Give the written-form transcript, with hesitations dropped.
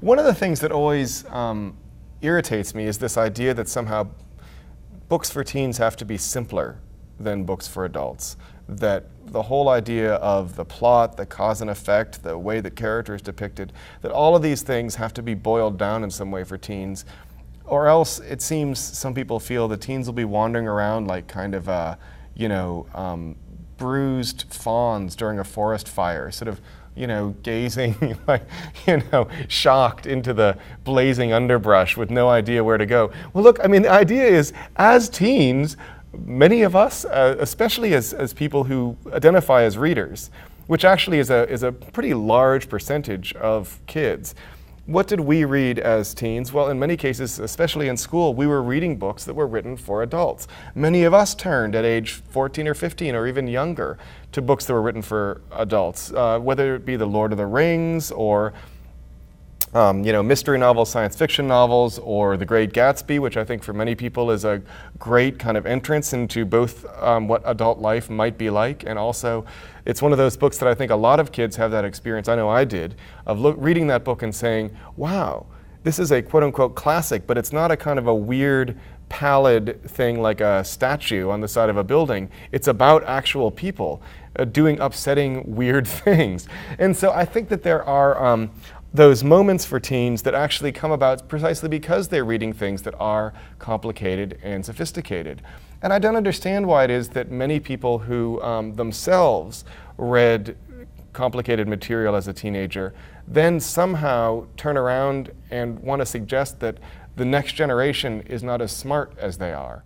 One of the things that always irritates me is this idea that somehow books for teens have to be simpler than books for adults. That the whole idea of the plot, the cause and effect, the way that character is depicted, that all of these things have to be boiled down in some way for teens, or else it seems some people feel that teens will be wandering around like kind of, bruised fawns during a forest fire, sort of, gazing, like, shocked into the blazing underbrush with no idea where to go. Well, look, I mean, the idea is, as teens, many of us, especially as people who identify as readers, which actually is a pretty large percentage of kids, what did we read as teens? Well, in many cases, especially in school, we were reading books that were written for adults. Many of us turned at age 14 or 15 or even younger to books that were written for adults, whether it be The Lord of the Rings or mystery novels, science fiction novels, or The Great Gatsby, which I think for many people is a great kind of entrance into both what adult life might be like, and also it's one of those books that I think a lot of kids have that experience, I know I did, of reading that book and saying, wow, this is a quote-unquote classic, but it's not a kind of a weird, pallid thing like a statue on the side of a building. It's about actual people doing upsetting, weird things. And so I think that there are those moments for teens that actually come about precisely because they're reading things that are complicated and sophisticated. And I don't understand why it is that many people who themselves read complicated material as a teenager then somehow turn around and want to suggest that the next generation is not as smart as they are.